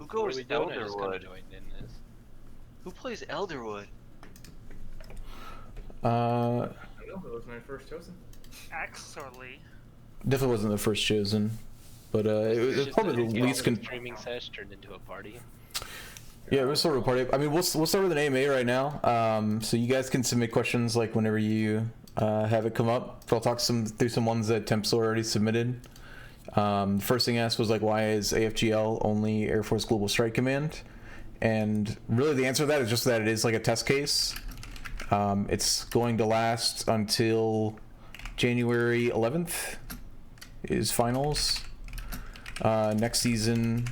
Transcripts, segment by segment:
goes we doing? I just kinda Elderwood? joined in this. Who plays Elderwood? I don't know. It was my first chosen. Actually, Definitely wasn't the first chosen, but it was probably the least. Streaming sesh turned into a party. Yeah, it was sort of a party. I mean, we'll start with an AMA right now. So you guys can submit questions like whenever you have it come up. I'll talk through some ones that Tempsor already submitted. The first thing asked was like, why is AFGL only Air Force Global Strike Command? And really the answer to that is just that it is like a test case. It's going to last until January 11th is finals. Next season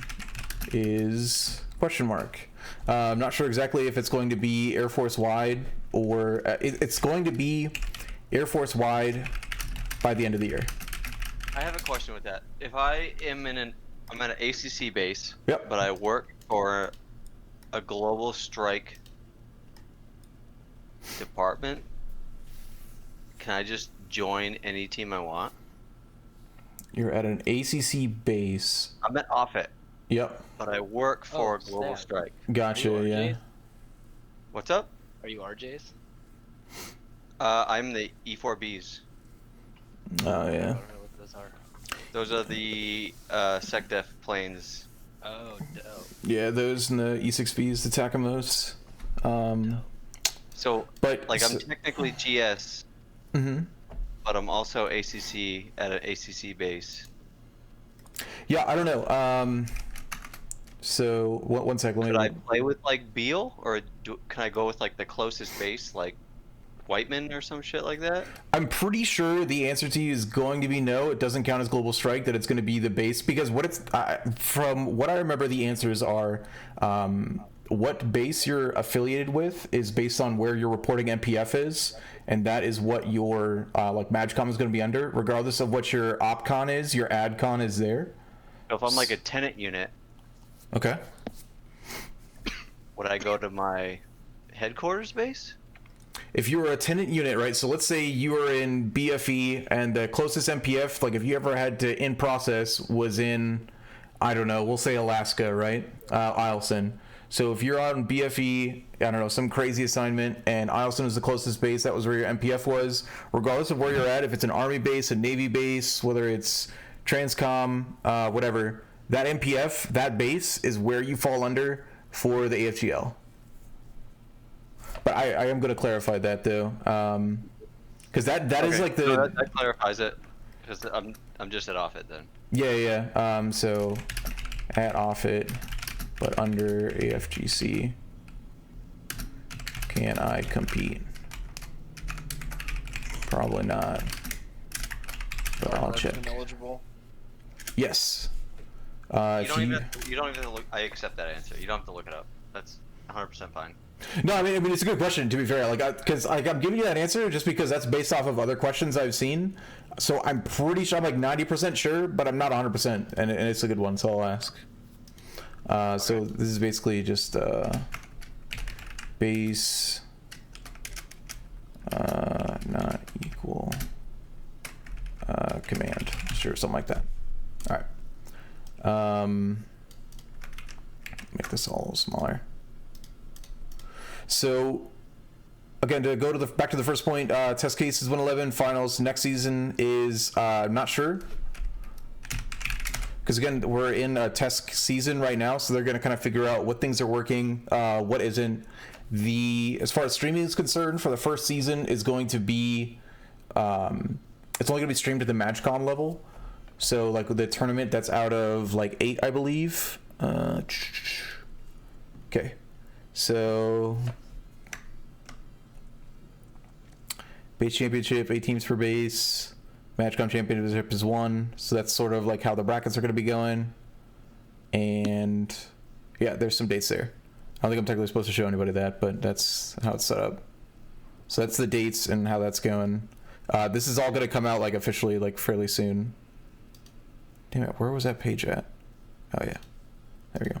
is question mark. I'm not sure exactly if it's going to be Air Force wide or it's going to be Air Force wide by the end of the year. I have a question with that. If I am I'm at an ACC base, Yep. but I work for a global strike department, can I just join any team I want? You're at an ACC base. I'm at Offit, Yep. but I work for a global snap. strike. Gotcha. Are you Yeah. RJs? What's up? Are you RJs? I'm the E4Bs. Oh I yeah. don't know what those are. Those are the SecDef planes. Oh, dope. Yeah, those and the E6Bs, the Takamos. So, But like, I'm technically GS, Mm-hmm. but I'm also ACC at an ACC base. Yeah, I don't know. So one sec. Let Could me. I play with like Beal, or can I go with like the closest base, like Whiteman or some shit like that? I'm pretty sure the answer to you is going to be no. It doesn't count as global strike. That it's going to be the base because what it's from what I remember, the answers are what base you're affiliated with is based on where your reporting MPF is, and that is what your like MAGCOM is going to be under, regardless of what your OpCon is. Your AdCon is there. So if I'm like a tenant unit, Okay. would I go to my headquarters base? If you were a tenant unit, right? So let's say you were in BFE and the closest MPF, like if you ever had to in process, was in, I don't know, we'll say Alaska, right? Eielson. So if you're on BFE, I don't know, some crazy assignment, and Eielson is the closest base, that was where your MPF was. Regardless of where you're at, if it's an Army base, a Navy base, whether it's Transcom, whatever, that MPF, that base is where you fall under for the AFGL. But I am going to clarify that though, because that Okay, is like the no, that clarifies it, because I'm just at Offit then. yeah. So at Offit, but under AFGC, can I compete? Probably not, but I'll check. Eligible. Yes. You If don't even have to look. I accept that answer. You don't have to look it up. That's 100% fine. No, I mean it's a good question, to be fair. Like, because I'm giving you that answer just because that's based off of other questions I've seen. So I'm pretty sure, I'm like 90% sure, but I'm not 100%, and it's a good one, so I'll ask. So this is basically just base not equal command, sure, something like that. All right. Make this all smaller. So again, to go to back to the first point, test case is 111, finals next season is not sure, because again we're in a test season right now, so they're going to kind of figure out what things are working, what isn't. As far as streaming is concerned, for the first season is going to be it's only going to be streamed at the MAGCOM level. So like the tournament that's out of like 8, I believe. Okay, so base championship, 8 teams per base. MAGCOM championship is 1. So that's sort of like how the brackets are going to be going. And yeah, there's some dates there. I don't think I'm technically supposed to show anybody that, but that's how it's set up. So that's the dates and how that's going. This is all going to come out like officially like fairly soon. Damn it, where was that page at? Oh yeah, there we go.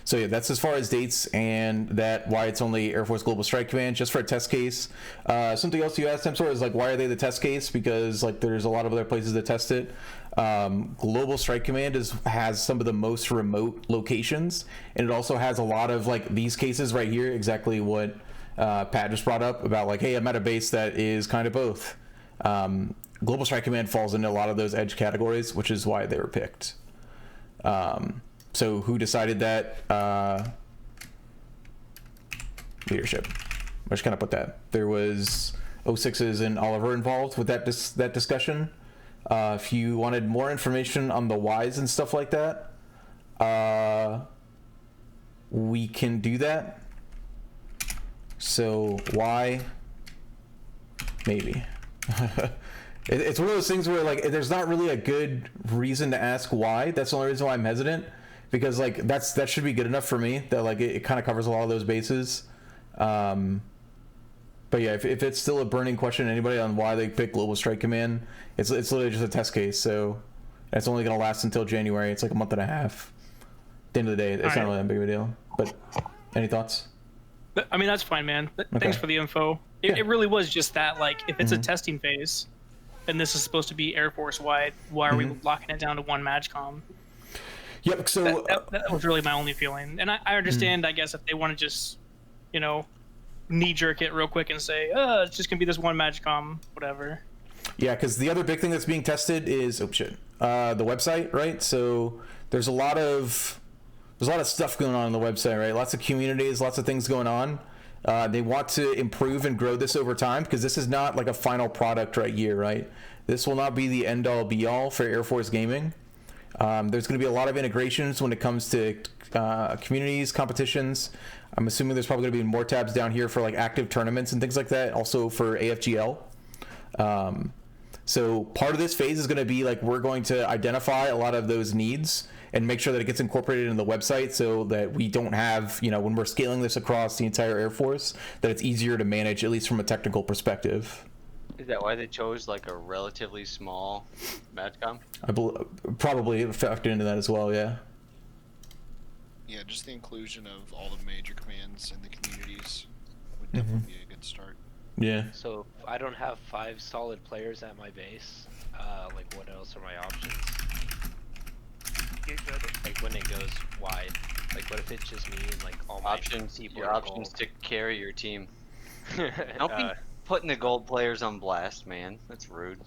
So yeah, that's as far as dates and that why it's only Air Force Global Strike Command just for a test case. Something else you asked him sort is like, why are they the test case? Because like there's a lot of other places to test it. Global Strike Command has some of the most remote locations, and it also has a lot of like these cases right here, exactly what Pat just brought up about like, hey, I'm at a base that is kind of both. Global Strike Command falls into a lot of those edge categories, which is why they were picked. So who decided that? Leadership. I just kind of put that. There was 06s and Oliver involved with that discussion. If you wanted more information on the whys and stuff like that, we can do that. So why? Maybe. It's one of those things where like there's not really a good reason to ask why. That's the only reason why I'm hesitant, because like that should be good enough for me that like it kind of covers a lot of those bases. But yeah, if it's still a burning question to anybody on why they picked Global Strike Command, it's literally just a test case, so it's only going to last until January. It's like a month and a half. At the end of the day, it's not really that big of a deal. But any thoughts? I mean, that's fine, man. Okay. Thanks for the info. Yeah. It really was just that, like, if it's a testing phase, and this is supposed to be Air Force wide, why are we locking it down to one MAGCOM? Yep. So that was really my only feeling, and I understand. I guess if they want to just, you know, knee jerk it real quick and say, it's just gonna be this one MAGCOM, whatever. Yeah, because the other big thing that's being tested is the website, right? So there's a lot of stuff going on the website, right? Lots of communities, lots of things going on. They want to improve and grow this over time, because this is not like a final product right here, right? This will not be the end all be all for Air Force gaming. There's going to be a lot of integrations when it comes to communities, competitions. I'm assuming there's probably going to be more tabs down here for like active tournaments and things like that, also for AFGL. So part of this phase is going to be like, we're going to identify a lot of those needs and make sure that it gets incorporated in the website, so that we don't have, you know, when we're scaling this across the entire Air Force, that it's easier to manage, at least from a technical perspective. Is that why they chose like a relatively small MAGCOM? Probably factored into that as well, yeah. Yeah, just the inclusion of all the major commands in the communities would definitely be a good start. Yeah. So if I don't have 5 solid players at my base, like what else are my options? Get good. Like when it goes wide, like what if it's just me and like all my Options. people Your are options to carry your team. gold? Don't be putting the gold players on blast, man. That's rude.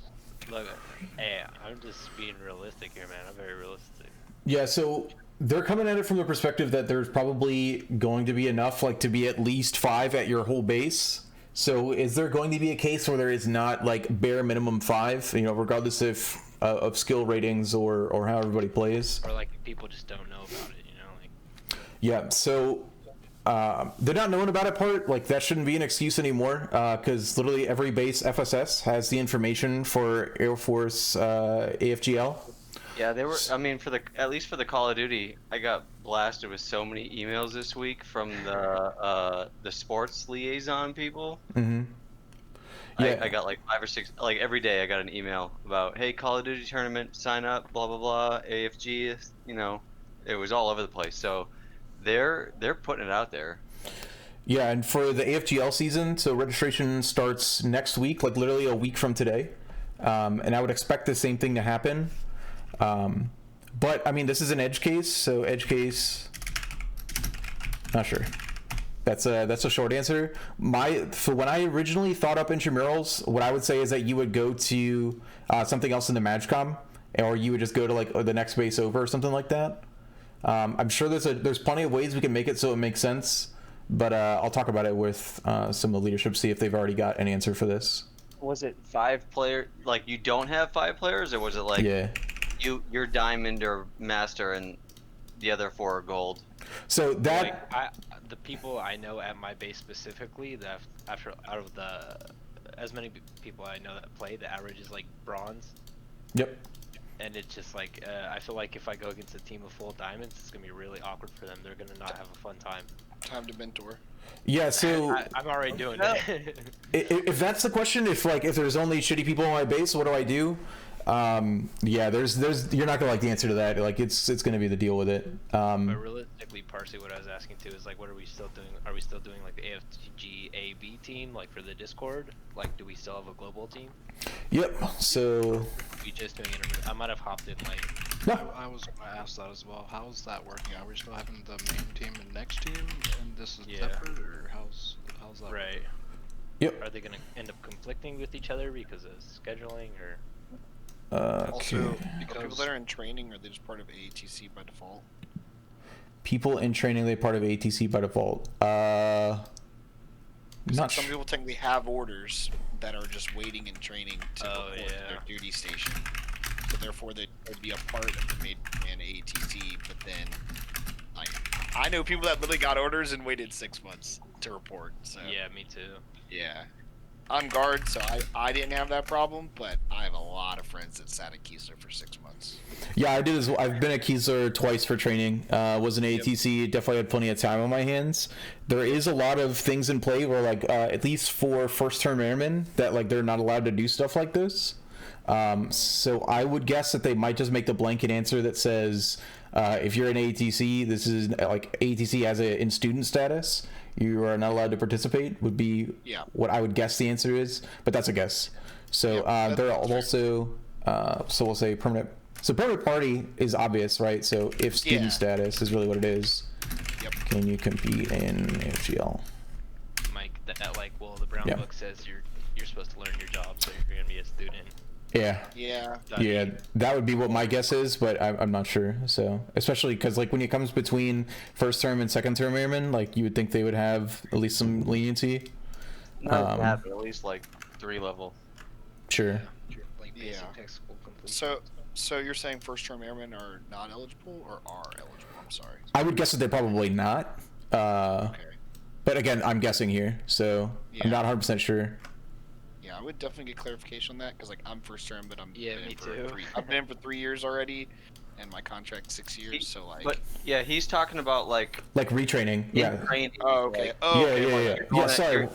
Look, hey, I'm just being realistic here, man. I'm very realistic. Yeah, so they're coming at it from the perspective that there's probably going to be enough, like, to be at least 5 at your whole base. So is there going to be a case where there is not, like, bare minimum 5, you know, regardless if of skill ratings or how everybody plays? Or like people just don't know about it, you know? Like, Yeah, so they're not knowing about it part, like, that shouldn't be an excuse anymore, because literally every base FSS has the information for Air Force AFGL. Yeah, they were. I mean, at least for the Call of Duty, I got blasted with so many emails this week from the sports liaison people. Mm-hmm. Yeah. I got like 5 or 6. Like every day, I got an email about, hey, Call of Duty tournament, sign up, blah blah blah, AFG. You know, it was all over the place. So they're putting it out there. Yeah, and for the AFGL season, so registration starts next week, like literally a week from today, and I would expect the same thing to happen. But I mean, this is an edge case, so edge case, not sure. That's a short answer. For when I originally thought up intramurals, what I would say is that you would go to something else in the MAGCOM, or you would just go to like the next base over or something like that. I'm sure there's plenty of ways we can make it so it makes sense, but I'll talk about it with some of the leadership, see if they've already got an answer for this. Was it 5 player? Like you don't have 5 players, or was it like you're diamond or master and the other 4 are gold? So that the people I know at my base specifically, that out of the as many people I know that play, the average is like bronze. Yep. And it's just like I feel like if I go against a team of full diamonds, it's gonna be really awkward for them. They're gonna not have a fun time. Time to mentor. Yeah, so I'm already doing it. If that's the question, if there's only shitty people on my base, what do I do? Yeah, there's you're not gonna like the answer to that. Like it's gonna be the deal with it. But realistically, partially what I was asking too is like, what are we still doing? Are we still doing like the AFG AB team, like for the Discord? Like, do we still have a global team? Yep. So We just doing it. I might have hopped in like. no. I was going to ask that as well. How's that working? Are we still having the main team and next team, and this is Yeah. separate, or how's that? Right. Yep. Are they gonna end up conflicting with each other because of scheduling or? Also, Okay. are people that are in training, are they just part of AETC by default? People in training, they part of ATC by default. Not Some sure. people technically have orders that are just waiting in training to Oh, report to yeah. their duty station. So therefore, they would be a part of the main command AETC. But then, like, I know people that literally got orders and waited 6 months to report. So Yeah, me too. yeah. I'm guard, so I didn't have that problem, but I have a lot of friends that sat at Keesler for 6 months. Yeah, I did as well. I've been at Keesler twice for training. Was an ATC. Definitely had plenty of time on my hands. There is a lot of things in play where, like, at least for first-term airmen, that like they're not allowed to do stuff like this. So I would guess that they might just make the blanket answer that says, if you're an ATC, this is like ATC as a in student status. You are not allowed to participate. Would be Yeah. what I would guess the answer is, but that's a guess. So Yep, there are that's fair. also so we'll say permanent. So permanent party is obvious, right? So if student Yeah. status is really what it is. Yep. Can you compete in AFGL? Mike, that like, well, the Brown Yeah. Book says you're supposed to learn your job, so you're gonna be a student. Yeah. Yeah. Yeah, that would be what my guess is, but I'm not sure. So, especially because like when it comes between first term and second term airmen, like you would think they would have at least some leniency. Not that, but at least like 3 level. Sure. Like basic Yeah. tech school completion. So you're saying first-term airmen are not eligible or are eligible? I'm sorry. I would guess that they're probably not. Okay. But again, I'm guessing here, so I'm Yeah. not 100% sure. Yeah, I would definitely get clarification on that because like I'm first term, but Yeah, been me for too. I've been in for 3 years already, and my contract's 6 years. So like. But yeah, he's talking about like Like retraining. Yeah. in training. Oh, okay. like, Oh, Yeah, okay. yeah, my yeah. bad. Yeah, sorry.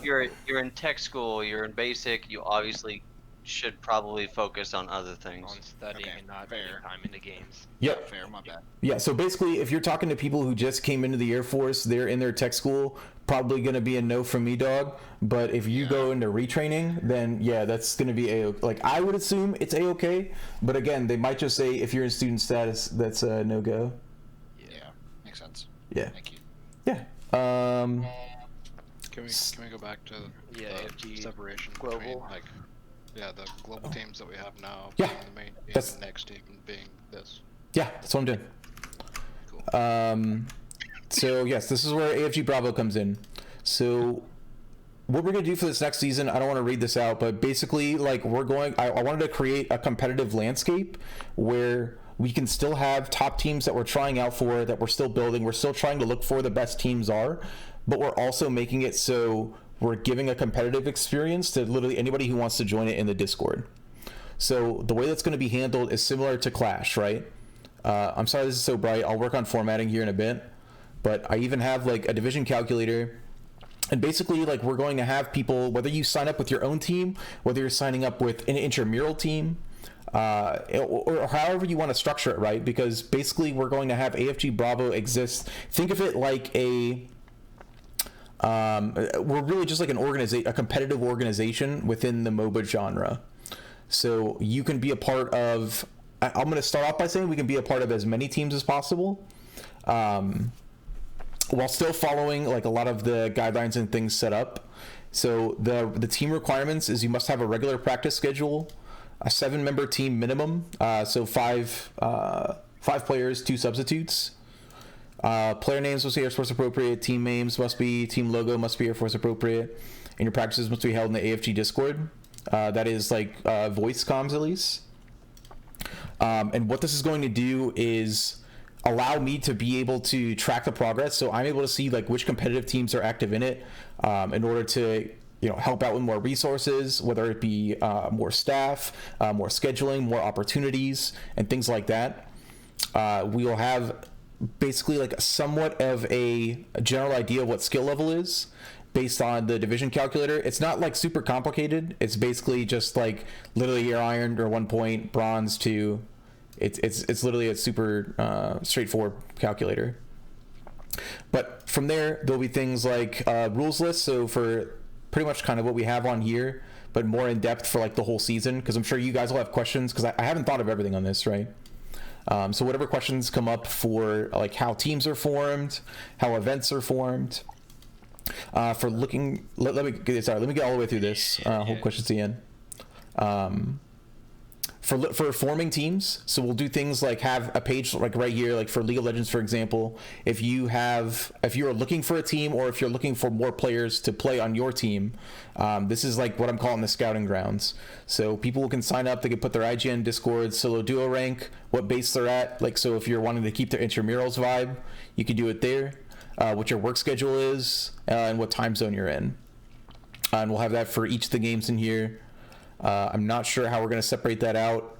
You're in tech school. You're in basic. You obviously should probably focus on other things. On studying Okay, and not fair. putting time into games. Yep. Fair, my bad. Yeah, so basically, if you're talking to people who just came into the Air Force, they're in their tech school, probably going to be a no from me, dog. But if you go into retraining, then yeah, that's going to be A-OK. Like, I would assume it's A-OK, but again, they might just say if you're in student status, that's a no-go. Yeah, makes sense. Yeah. Thank you. Yeah. Can we go back to Yeah, the AFG separation global. between like the global teams that we have now Yeah, being the main team that's- and the next team being this? Yeah, that's what I'm doing. So yes, this is where AFG Bravo comes in. So what we're gonna do for this next season, I don't want to read this out, but basically, like I wanted to create a competitive landscape where we can still have top teams that we're trying out for, that we're still building. We're still trying to look for the best teams are, but we're also making it so we're giving a competitive experience to literally anybody who wants to join it in the Discord. So the way that's going to be handled is similar to Clash, right? I'm sorry this is so bright. I'll work on formatting here in a bit, but I even have like a division calculator, and basically like we're going to have people, whether you sign up with your own team, whether you're signing up with an intramural team, or however you want to structure it, right? Because basically we're going to have AFG Bravo exist. Think of it like we're really just like a competitive organization within the Moba genre. So you can be a part of, I'm going to start off by saying we can be a part of as many teams as possible, while still following like a lot of the guidelines and things set up. So the team requirements is you must have a regular practice schedule, a 7-member team minimum, so five players, 2 substitutes. Player names must be Air Force appropriate, team names must be, team logo must be Air Force appropriate, and your practices must be held in the AFG Discord. That is like voice comms at least. And what this is going to do is allow me to be able to track the progress, so I'm able to see like which competitive teams are active in it, in order to help out with more resources, whether it be more staff, more scheduling, more opportunities, and things like that. We will have basically like somewhat of a general idea of what skill level is, based on the division calculator. It's not like super complicated. It's basically just like literally your iron or 1 point, bronze 2. It's literally a super straightforward calculator. But from there, there'll be things like rules lists. So for pretty much kind of what we have on here, but more in depth for like the whole season, because I'm sure you guys will have questions, because I haven't thought of everything on this, right? So whatever questions come up for like how teams are formed, how events are formed, for looking, let me get all the way through this whole question to the end. For forming teams, so we'll do things like have a page like right here, like for League of Legends, for example. If you're looking for a team, or if you're looking for more players to play on your team, this is like what I'm calling the scouting grounds. So people can sign up, they can put their IGN, Discord, solo, duo rank, what base they're at. Like, so if you're wanting to keep their intramurals vibe, you can do it there. What your work schedule is, and what time zone you're in. And we'll have that for each of the games in here. I'm not sure how we're going to separate that out.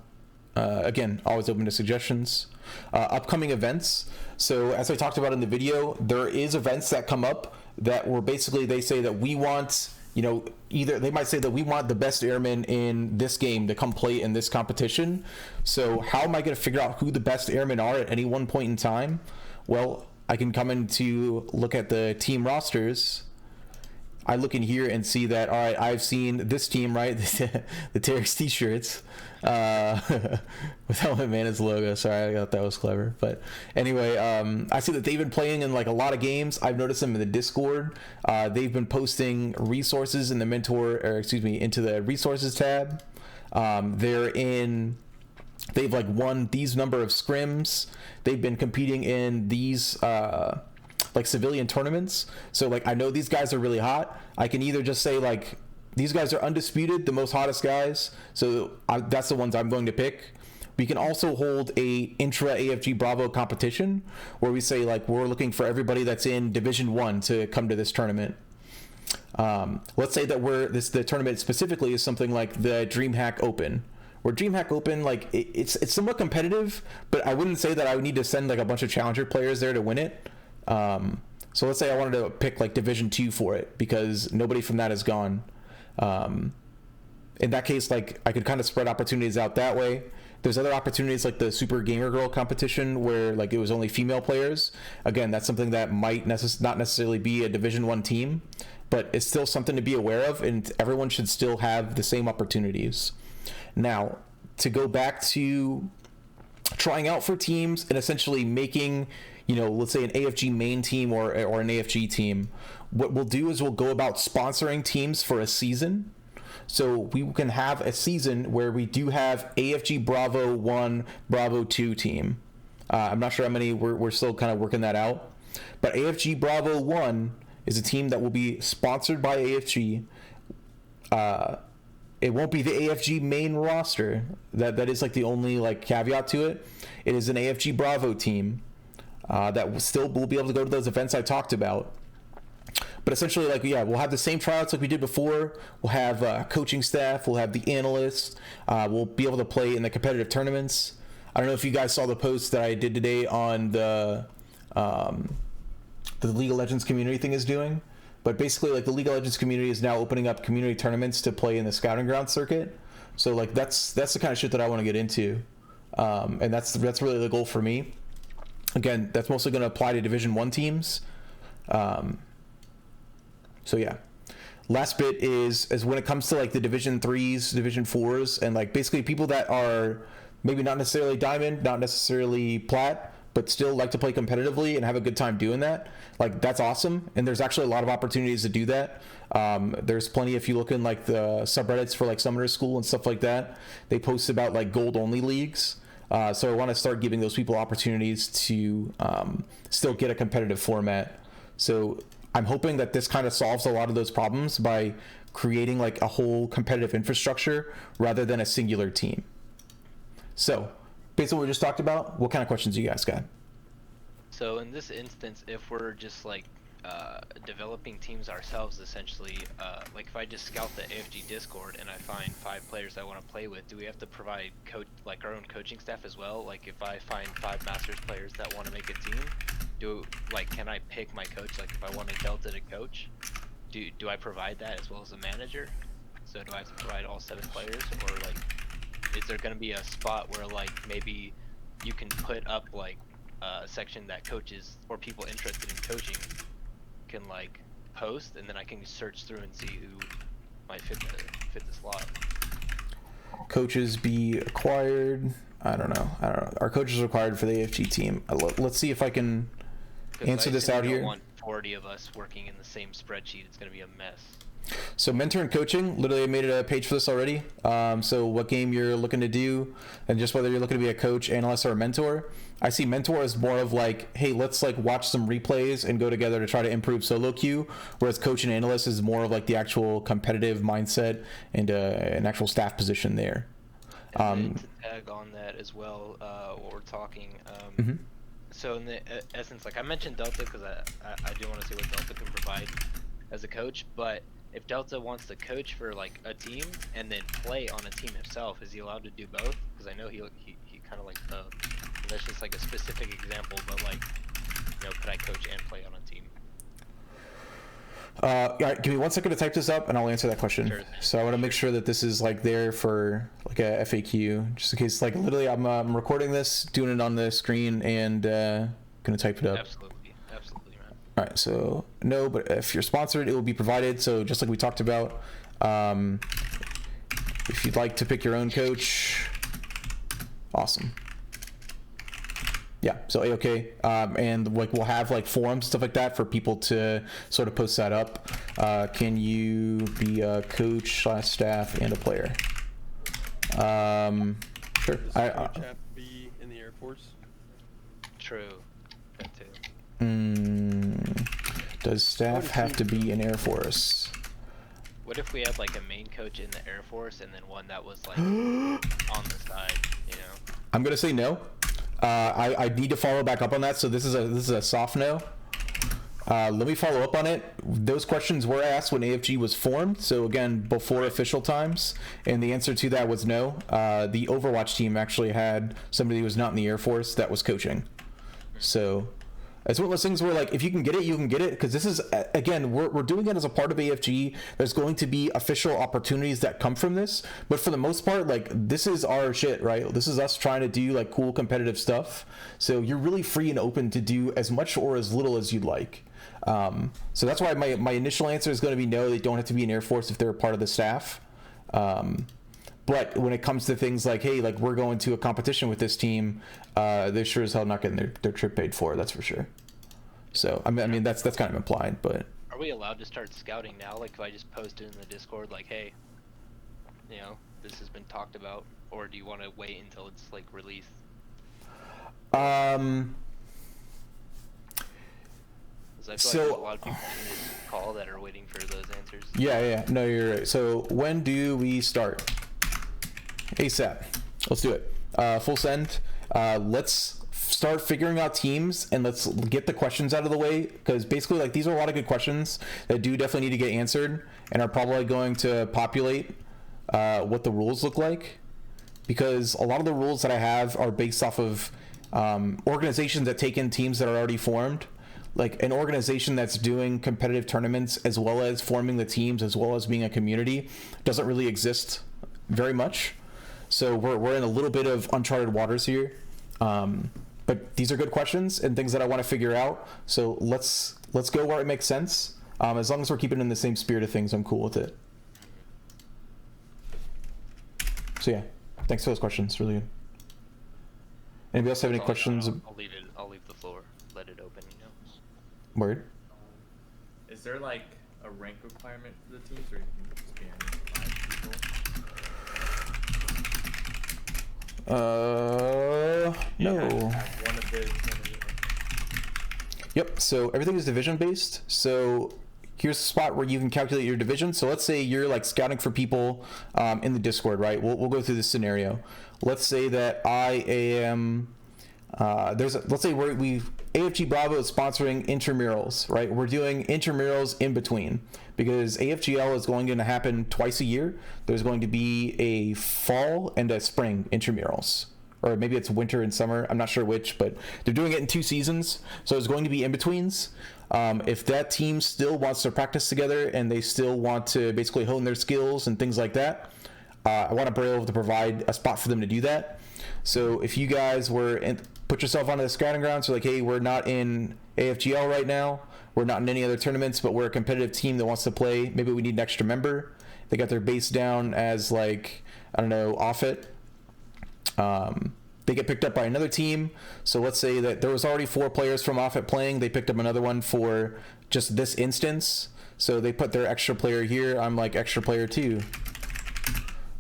Again, always open to suggestions. Upcoming events. So as I talked about in the video, there is events that come up that were basically, they say that we want, you know, either they might say that we want the best airmen in this game to come play in this competition. So how am I going to figure out who the best airmen are at any one point in time? Well, I can come in to look at the team rosters. I look in here and see that, all right, I've seen this team, right? The Terex t-shirts with Element Mana's logo. Sorry, I thought that was clever. But anyway, I see that they've been playing in like a lot of games. I've noticed them in the Discord. They've been posting resources in the into the resources tab. They've like won these number of scrims. They've been competing in these like civilian tournaments. So like, I know these guys are really hot. I can either just say like, these guys are undisputed, the most hottest guys. So that's the ones I'm going to pick. We can also hold a intra AFG Bravo competition where we say like, we're looking for everybody that's in Division 1 to come to this tournament. Let's say that the tournament specifically is something like the DreamHack Open. Where DreamHack Open, like it's somewhat competitive, but I wouldn't say that I would need to send like a bunch of challenger players there to win it. So let's say I wanted to pick like Division 2 for it, because nobody from that is gone. In that case, like I could kind of spread opportunities out that way. There's other opportunities like the Super Gamer Girl competition where like it was only female players. Again, that's something that might not necessarily be a Division 1 team, but it's still something to be aware of, and everyone should still have the same opportunities. Now, to go back to trying out for teams and essentially making, you know, let's say an AFG main team or an AFG team, what we'll do is we'll go about sponsoring teams for a season. So we can have a season where we do have AFG Bravo 1, Bravo 2 team. I'm not sure how many, we're still kind of working that out. But AFG Bravo 1 is a team that will be sponsored by AFG. It won't be the AFG main roster. That is like the only like caveat to it. It is an AFG Bravo team that will be able to go to those events I talked about. But essentially, like, yeah, we'll have the same tryouts like we did before. We'll have coaching staff. We'll have the analysts. We'll be able to play in the competitive tournaments. I don't know if you guys saw the post that I did today on the League of Legends community thing is doing. But basically, like, the League of Legends community is now opening up community tournaments to play in the scouting ground circuit. So, like, that's the kind of shit that I want to get into. And that's really the goal for me. Again, that's mostly going to apply to Division 1 teams. So yeah, last bit is when it comes to like the Division 3s, Division 4s, and like basically people that are maybe not necessarily Diamond, not necessarily Plat, but still like to play competitively and have a good time doing that. Like, that's awesome, and there's actually a lot of opportunities to do that. There's plenty, if you look in like the subreddits for like Summoner School and stuff like that, they post about like gold only leagues. So I want to start giving those people opportunities to still get a competitive format. So I'm hoping that this kind of solves a lot of those problems by creating like a whole competitive infrastructure rather than a singular team. So based on what we just talked about, what kind of questions do you guys got? So in this instance, if we're just like developing teams ourselves, essentially, like if I just scout the AFG Discord and I find 5 players I want to play with, do we have to provide our own coaching staff as well? Like if I find 5 Masters players that want to make a team, can I pick my coach? Like if I want a Delta to coach, do I provide that as well as a manager? So do I have to provide all 7 players, or like, is there gonna be a spot where like maybe you can put up like a section that coaches or people interested in coaching can like post, and then I can search through and see who might fit the slot. Coaches be acquired. I don't know. Are coaches required for the AFG team? Let's see if I can answer this out I here. don't want 40 of us working in the same spreadsheet. It's gonna be a mess. So mentor and coaching, literally I made a page for this already. So what game you're looking to do, and just whether you're looking to be a coach, analyst, or a mentor. I see mentor as more of like, hey, let's like watch some replays and go together to try to improve solo queue, whereas coach and analyst is more of like the actual competitive mindset and an actual staff position there. And to tag on that as well, what we're talking. So in the essence, like I mentioned Delta because I do want to see what Delta can provide as a coach, but if Delta wants to coach for like a team and then play on a team himself, is he allowed to do both? Because I know he kind of like that's just like a specific example, but like, you know, could I coach and play on a team? Yeah, give me 1 second to type this up and I'll answer that question. Sure. So I want to make sure that this is like there for like a FAQ, just in case. Like literally, I'm recording this, doing it on the screen, and gonna type it up. Absolutely, man. All right. So no, but if you're sponsored, it will be provided. So just like we talked about, if you'd like to pick your own coach, awesome. Yeah, so okay, and like we'll have like forums, stuff like that for people to sort of post that up. Can you be a coach / staff and a player? Sure. Does the coach have to be in the Air Force? True, that too. Does staff have to be in Air Force? What if we had like a main coach in the Air Force and then one that was like on the side, you know? I'm gonna say no. I need to follow back up on that. So this is a soft no. Let me follow up on it. Those questions were asked when AFG was formed. So again, before official times, and the answer to that was no. The Overwatch team actually had somebody who was not in the Air Force that was coaching. So it's one of those things where like if you can get it, you can get it, because this is again we're doing it as a part of AFG. There's going to be official opportunities that come from this, but for the most part, like this is our shit, right? This is us trying to do like cool competitive stuff. So you're really free and open to do as much or as little as you'd like. So that's why my initial answer is going to be no. They don't have to be in Air Force if they're a part of the staff. But when it comes to things like, hey, like we're going to a competition with this team, they're sure as hell not getting their trip paid for. That's for sure. So I mean that's kind of implied, but. Are we allowed to start scouting now? Like if I just post it in the Discord, like, hey, you know, this has been talked about, or do you want to wait until it's like released? 'Cause I feel like there's a lot of people in this call that are waiting for those answers. Yeah. No, you're right. So when do we start? ASAP. Let's do it. Full send. Let's start figuring out teams and let's get the questions out of the way, because basically like these are a lot of good questions that do definitely need to get answered and are probably going to populate what the rules look like, because a lot of the rules that I have are based off of organizations that take in teams that are already formed. Like an organization that's doing competitive tournaments as well as forming the teams as well as being a community doesn't really exist very much. So we're in a little bit of uncharted waters here. But these are good questions and things that I want to figure out. So let's go where it makes sense. As long as we're keeping in the same spirit of things, I'm cool with it. So yeah, thanks for those questions. Really good. Anybody else have any questions? I'll leave the floor. Let it open, you know. Word. Is there like a rank requirement for the teams, or you can just be any 5 people? No. One of the Yep, so everything is division based. So here's a spot where you can calculate your division. So let's say you're like scouting for people in the Discord, right? We'll go through this scenario. Let's say that I am let's say we AFG Bravo is sponsoring intramurals, right? We're doing intramurals in between because AFGL is going to happen twice a year. There's going to be a fall and a spring intramurals, or maybe it's winter and summer. I'm not sure which, but they're doing it in 2 seasons. So it's going to be in betweens. If that team still wants to practice together and they still want to basically hone their skills and things like that, I want to be able to provide a spot for them to do that. So if you guys put yourself onto the scouting ground, so like, hey, we're not in AFGL right now, we're not in any other tournaments, but we're a competitive team that wants to play. Maybe we need an extra member. They got their base down as like, I don't know, off it. They get picked up by another team. So let's say that there was already 4 players from off it playing. They picked up another one for just this instance. So they put their extra player here. I'm like extra player 2.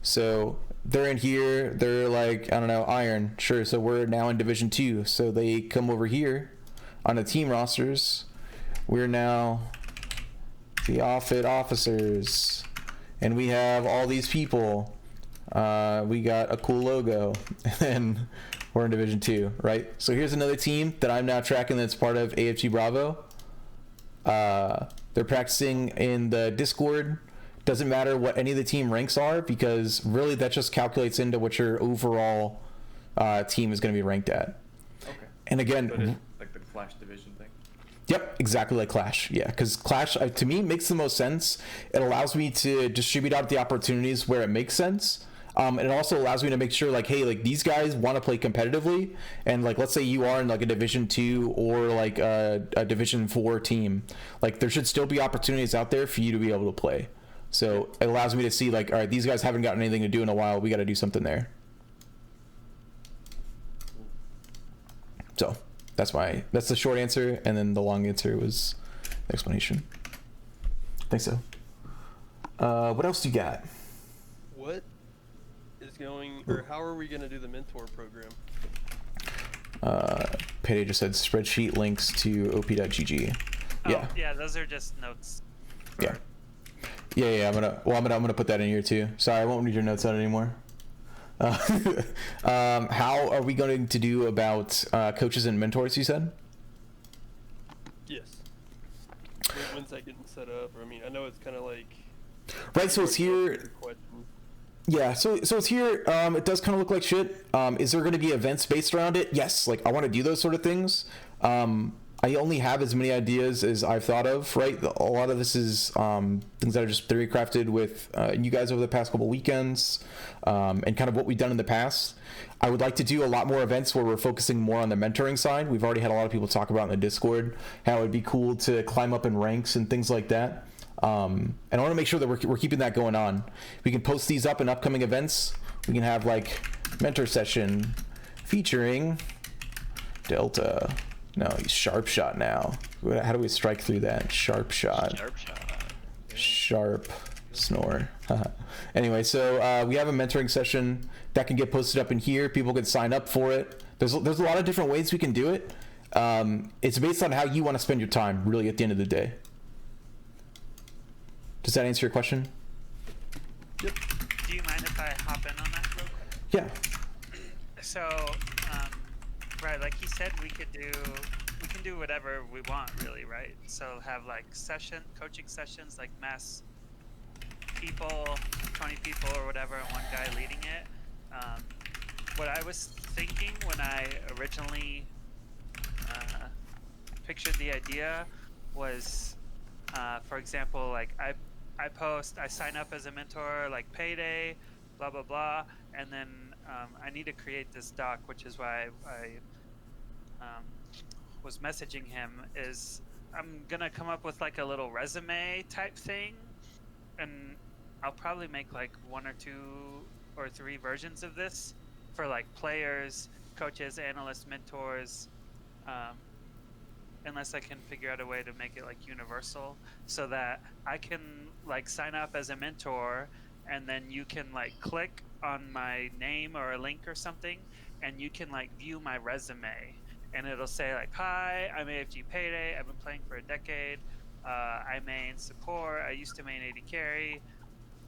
So they're in here. They're like, I don't know, iron. Sure. So we're now in Division 2. So they come over here on the team rosters. We're now the off-it officers. And we have all these people. We got a cool logo. And we're in Division 2, right? So here's another team that I'm now tracking that's part of AFG Bravo. They're practicing in the Discord. Doesn't matter what any of the team ranks are, because really that just calculates into what your overall team is going to be ranked at. Okay. And again, like the Clash division thing. Yep, exactly like Clash. Yeah, because Clash, to me, makes the most sense. It allows me to distribute out the opportunities where it makes sense. And it also allows me to make sure, like, hey, like, these guys want to play competitively. And, like, let's say you are in, like, a Division 2 or, like, a Division 4 team. Like, there should still be opportunities out there for you to be able to play. So it allows me to see, like, all right, these guys haven't gotten anything to do in a while. We got to do something there. So that's the short answer, and then the long answer was the explanation. I think so. What else do you got? What is going, or how are we going to do the mentor program? Payday just said spreadsheet links to op.gg. Oh, Yeah. yeah, those are just notes. Yeah. Yeah. I'm gonna put that in here too. Sorry, I won't read your notes out anymore. How are we going to do about coaches and mentors, you said? Yes. When's that getting set up? Or, I mean, I know it's kind of like... Right, so it's here... Yeah, so it's here. It does kind of look like shit. Is there going to be events based around it? Yes, like, I want to do those sort of things. I only have as many ideas as I've thought of, right? A lot of this is things that are just theory crafted with you guys over the past couple weekends, and kind of what we've done in the past. I would like to do a lot more events where we're focusing more on the mentoring side. We've already had a lot of people talk about in the Discord how it would be cool to climb up in ranks and things like that. And I want to make sure that we're keeping that going on. We can post these up in upcoming events. We can have like mentor session featuring Delta. No, he's sharp shot now. How do we strike through that? Sharp shot. Sharp shot. Sharp snore. Anyway, so we have a mentoring session that can get posted up in here. People can sign up for it. There's a lot of different ways we can do it. It's based on how you want to spend your time, really, at the end of the day. Does that answer your question? Yep. Do you mind if I hop in on that real quick? Yeah. So, right, like he said, we can do whatever we want, really, right? So have like coaching sessions, like mass people, 20 people or whatever, and one guy leading it. What I was thinking when I originally pictured the idea was, for example, like I sign up as a mentor, like Payday, blah blah blah, and then I need to create this doc, which is why I was messaging him. Is I'm gonna come up with like a little resume type thing, and I'll probably make like 1 or 2 or 3 versions of this for like players, coaches, analysts, mentors. Unless I can figure out a way to make it like universal, so that I can like sign up as a mentor, and then you can like click on my name or a link or something, and you can like view my resume, and it'll say like, hi, I'm AFG Payday, I've been playing for a decade, I main support, I used to main AD carry,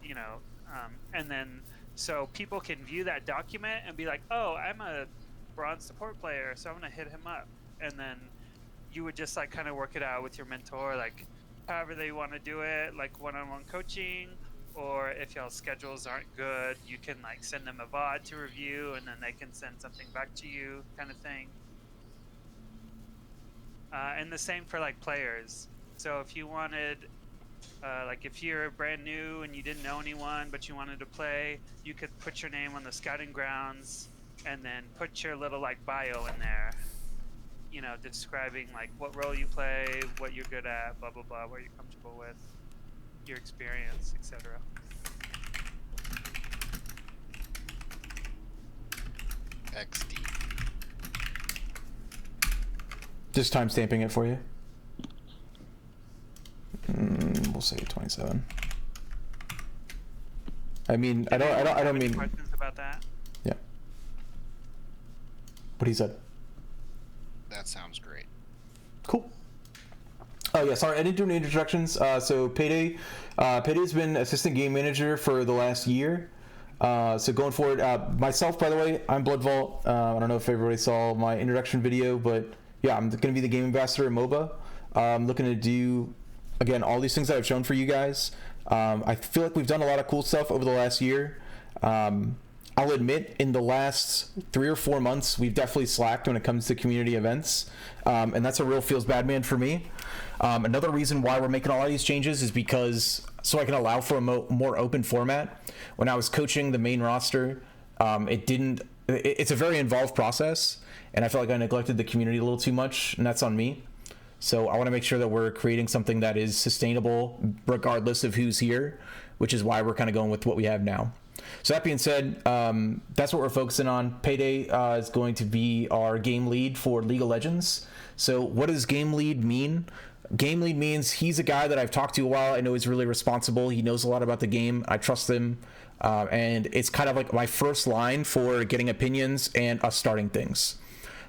you know, and then so people can view that document and be like, oh, I'm a bronze support player, so I'm gonna hit him up, and then you would just like kind of work it out with your mentor, like however they want to do it, like one-on-one coaching, or if y'all's schedules aren't good, you can like send them a VOD to review, and then they can send something back to you, kind of thing. And the same for like players. So if you wanted, like if you're brand new and you didn't know anyone but you wanted to play, you could put your name on the scouting grounds and then put your little like bio in there, you know, describing like what role you play, what you're good at, blah blah blah, what you're comfortable with, your experience, etc. XD. Just time stamping it for you. We'll say 27. I mean, I don't mean. Questions about that? Yeah. What he said. That sounds great. Cool. Oh yeah, sorry, I didn't do any introductions. So Payday, Payday's been assistant game manager for the last year. So going forward, myself, by the way, I'm Blood Vault. I don't know if everybody saw my introduction video, but yeah, I'm going to be the game ambassador at Moba. I'm looking to do, again, all these things that I've shown for you guys. I feel like we've done a lot of cool stuff over the last year. I'll admit, in the last 3 or 4 months, we've definitely slacked when it comes to community events, and that's a real feels bad man for me. Another reason why we're making all of these changes is because so I can allow for a more open format. When I was coaching the main roster, it's a very involved process, and I felt like I neglected the community a little too much, and that's on me. So I want to make sure that we're creating something that is sustainable regardless of who's here, which is why we're kind of going with what we have now. So that being said, that's what we're focusing on. Payday is going to be our game lead for League of Legends. So what does game lead mean? Game lead means he's a guy that I've talked to a while. I know he's really responsible. He knows a lot about the game. I trust him. And it's kind of like my first line for getting opinions and us starting things.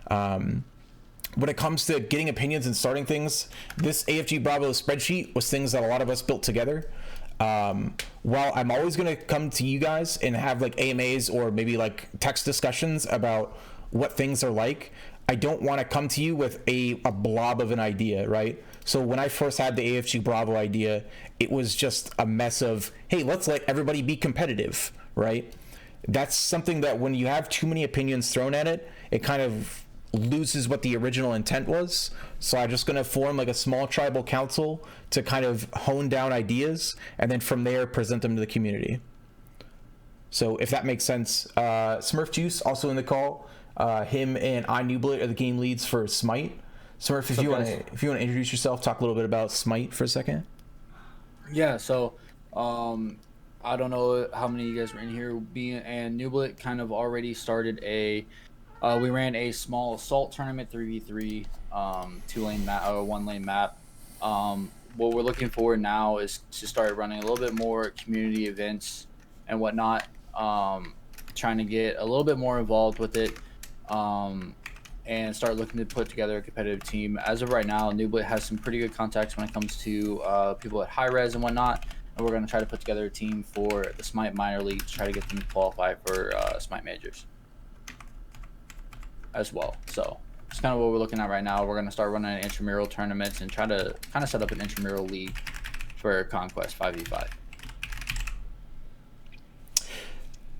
When it comes to getting opinions and starting things, this AFG Bravo spreadsheet was things that a lot of us built together. While I'm always going to come to you guys and have like AMAs or maybe like text discussions about what things are like, I don't want to come to you with a blob of an idea, right? So when I first had the AFG Bravo idea, it was just a mess of, hey, let's let everybody be competitive, right? That's something that when you have too many opinions thrown at it, it kind of loses what the original intent was. So I'm just going to form like a small tribal council to kind of hone down ideas and then from there present them to the community. So if that makes sense, Smurphjuice also in the call. Him and iNewblet are the game leads for SMITE. Smurf, if you want to introduce yourself, talk a little bit about SMITE for a second. Yeah, so I don't know how many of you guys were in here. And Newblet kind of already started we ran a small assault tournament, 3v3, 2-lane map or 1-lane map. What we're looking for now is to start running a little bit more community events and whatnot. Trying to get a little bit more involved with it. And start looking to put together a competitive team. As of right now, Newblet has some pretty good contacts when it comes to people at high res and whatnot, and we're going to try to put together a team for the SMITE minor league to try to get them to qualify for SMITE majors as well. So it's kind of what we're looking at right now. We're going to start running intramural tournaments and try to kind of set up an intramural league for Conquest 5v5.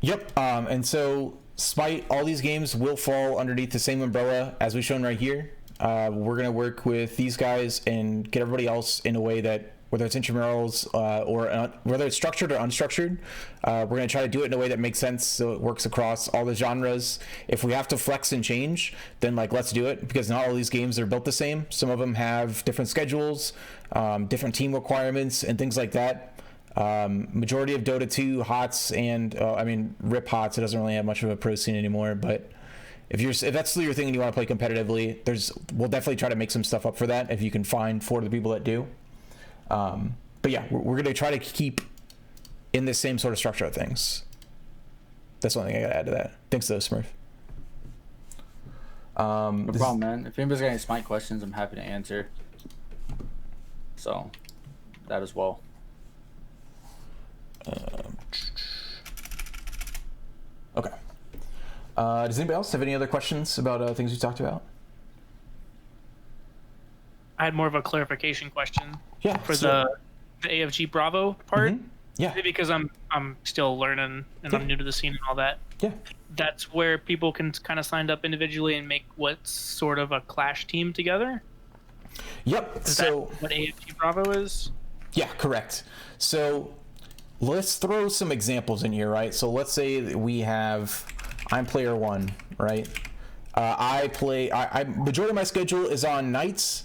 Yep, and so SMITE, all these games will fall underneath the same umbrella as we've shown right here. We're going to work with these guys and get everybody else in a way that, whether it's intramurals or whether it's structured or unstructured, we're going to try to do it in a way that makes sense so it works across all the genres. If we have to flex and change, then like let's do it, because not all these games are built the same. Some of them have different schedules, different team requirements, and things like that. Majority of Dota 2 HOTS and I mean RIP HOTS, it doesn't really have much of a pro scene anymore, but if that's still your thing and you want to play competitively, we'll definitely try to make some stuff up for that if you can find 4 of the people that do. But yeah, we're going to try to keep in the same sort of structure of things. That's one thing I got to add to that. Thanks though, Smurf. No problem, man. If anybody's got any SMITE questions, I'm happy to answer. So that as well. Okay. Does anybody else have any other questions about things we talked about? I had more of a clarification question. Yeah. For the AFG Bravo part. Yeah. Maybe because I'm still learning and I'm new to the scene and all that. Yeah. That's where people can kind of sign up individually and make what's sort of a clash team together. Yep. Is so that what AFG Bravo is? Yeah, correct. So let's throw some examples in here, right? So let's say that I'm player 1, right? Majority of my schedule is on nights,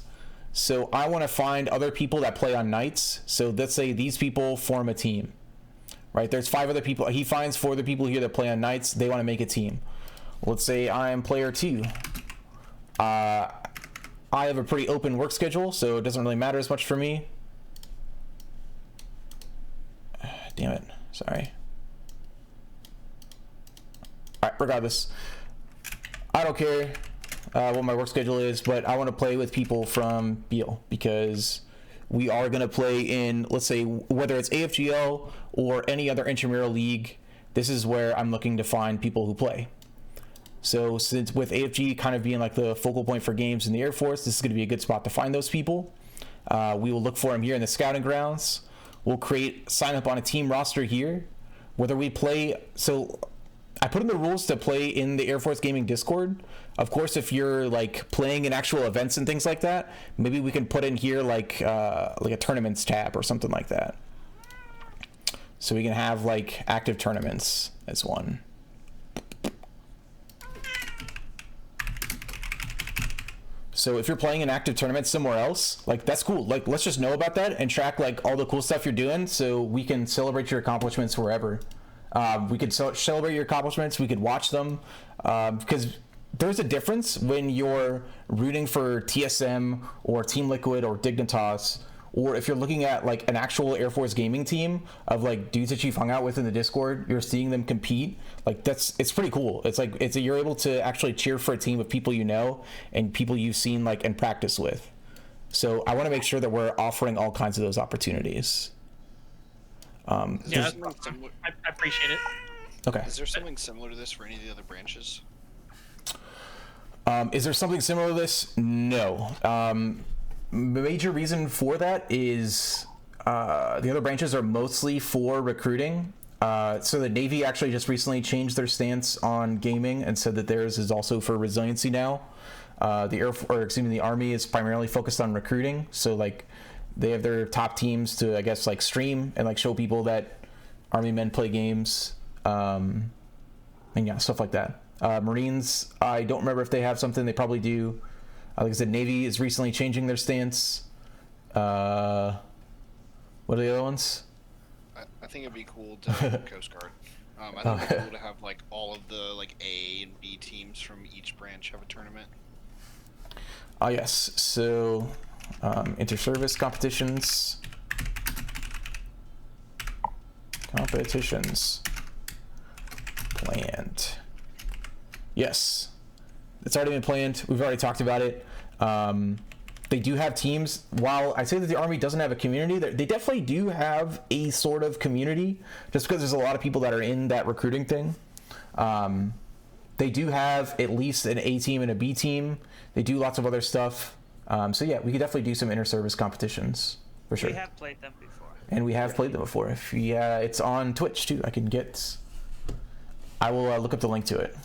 so I want to find other people that play on nights. So let's say these people form a team, right? There's 5 other people. He finds 4 other people here that play on nights. They want to make a team. Let's say I'm player 2. I have a pretty open work schedule, so it doesn't really matter as much for me. Damn it. Sorry. Alright, regardless. I don't care what my work schedule is, but I want to play with people from Beal because we are going to play in, let's say, whether it's AFGL or any other intramural league, this is where I'm looking to find people who play. So since with AFG kind of being like the focal point for games in the Air Force, this is going to be a good spot to find those people. We will look for them here in the scouting grounds. We'll sign up on a team roster here. Whether we play, so I put in the rules to play in the Air Force Gaming Discord. Of course, if you're like playing in actual events and things like that, maybe we can put in here like a tournaments tab or something like that. So we can have like active tournaments as one. So if you're playing an active tournament somewhere else, like that's cool. Like let's just know about that and track like all the cool stuff you're doing so we can celebrate your accomplishments wherever. We could celebrate your accomplishments. We could watch them because there's a difference when you're rooting for TSM or Team Liquid or Dignitas, or if you're looking at like an actual Air Force gaming team of like dudes that you've hung out with in the Discord, you're seeing them compete. Like it's pretty cool. You're able to actually cheer for a team of people you know and people you've seen like in practice with. So I want to make sure that we're offering all kinds of those opportunities. Yeah, I appreciate it. Okay. Is there something similar to this for any of the other branches? Is there something similar to this? No. Major reason for that is the other branches are mostly for recruiting. So the Navy actually just recently changed their stance on gaming and said that theirs is also for resiliency now. The Army is primarily focused on recruiting. So like they have their top teams to, I guess, like stream and like show people that Army men play games, and yeah, stuff like that. Marines, I don't remember if they have something. They probably do. Like I said, Navy is recently changing their stance. What are the other ones? I think it'd be cool to have Coast Guard. I think it'd be cool to have like all of the like A and B teams from each branch have a tournament. Yes. So inter-service competitions. Planned. Yes. It's already been planned. We've already talked about it. They do have teams. While I say that the Army doesn't have a community, they definitely do have a sort of community, just because there's a lot of people that are in that recruiting thing. They do have at least an A team and a B team. They do lots of other stuff. So yeah, we could definitely do some inter-service competitions for sure. We have played them before. And we have played them before. It's on Twitch too. I will look up the link to it.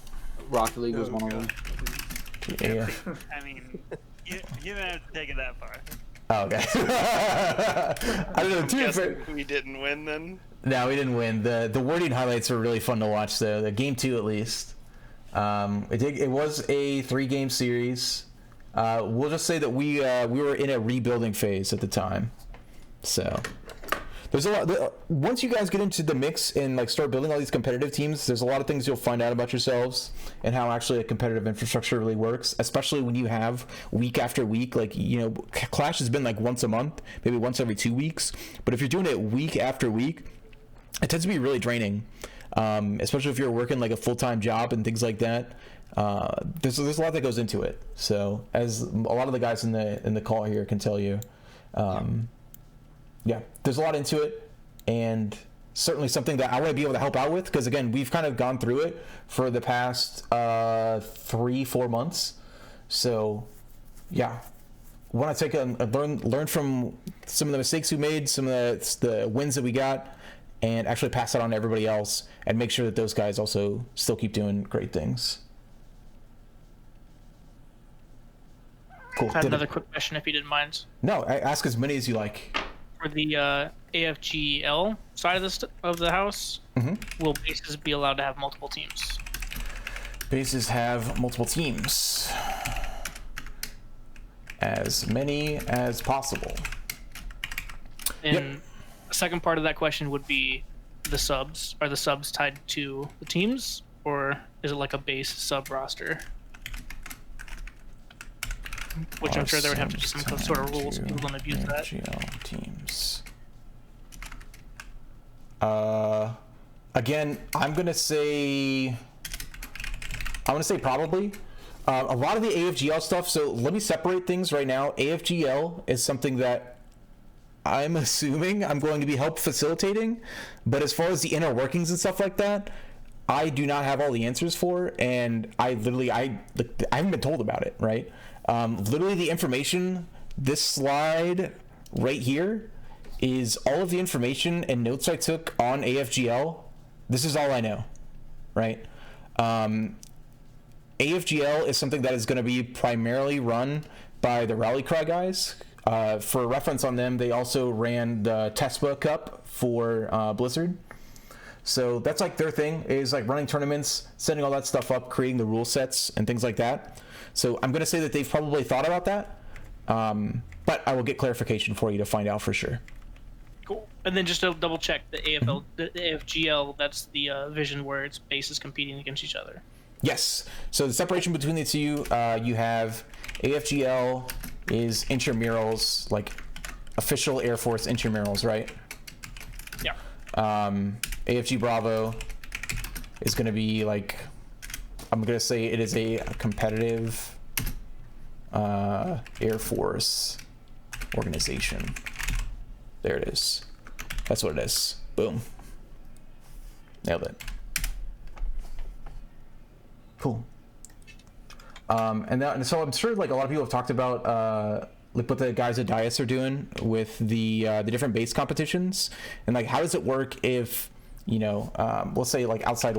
Rocket League was one of them. Yeah. I mean, you don't have to take it that far. Oh, okay. I don't know. We didn't win then. No, we didn't win. The wording highlights were really fun to watch. The game 2 at least. It was a 3-game series. We'll just say that we were in a rebuilding phase at the time. So there's a lot. Once you guys get into the mix and like start building all these competitive teams, there's a lot of things you'll find out about yourselves and how actually a competitive infrastructure really works. Especially when you have week after week, like Clash has been like once a month, maybe once every 2 weeks. But if you're doing it week after week, it tends to be really draining. Especially if you're working like a full-time job and things like that. There's a lot that goes into it. So as a lot of the guys in the call here can tell you. Yeah, there's a lot into it, and certainly something that I want to be able to help out with, because again, we've kind of gone through it for the past 3-4 months. So yeah, want to take learn from some of the mistakes we made, some of the wins that we got, and actually pass that on to everybody else and make sure that those guys also still keep doing great things. Cool. I had another quick question, if you didn't mind. No, ask as many as you like. For the AFGL side of the house, will bases be allowed to have multiple teams? Bases have multiple teams. As many as possible. And the second part of that question would be the subs. Are the subs tied to the teams, or is it like a base sub roster? Which I'm sure there would have to be some sort of rules so people don't abuse that. AFGL teams. Again, I'm gonna say probably. A lot of the AFGL stuff, so let me separate things right now. AFGL is something that I'm assuming I'm going to be help facilitating, but as far as the inner workings and stuff like that, I do not have all the answers for, and I haven't been told about it, right? Literally the information, this slide right here is all of the information and notes I took on AFGL. This is all I know, right? AFGL is something that is going to be primarily run by the Rally Cry guys. For reference on them, they also ran the Tespa Cup for Blizzard. So that's like their thing, is like running tournaments, setting all that stuff up, creating the rule sets and things like that. So I'm going to say that they've probably thought about that, but I will get clarification for you to find out for sure. Cool. And then just to double check, the AFGL, that's the vision where it's bases competing against each other. Yes. So the separation between the two, you have AFGL is intramurals, like official Air Force intramurals, right? Yeah. AFG Bravo is going to be like, I'm going to say it is a competitive Air Force organization. There it is. That's what it is. Boom. Nailed it. Cool. And so I'm sure like a lot of people have talked about like what the guys at Dyess are doing with the different base competitions, and like how does it work if, you know, let's say like outside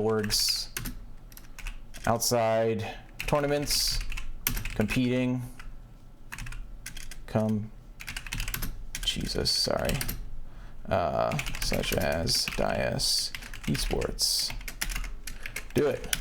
tournaments, competing, such as DyessEsports. Do it.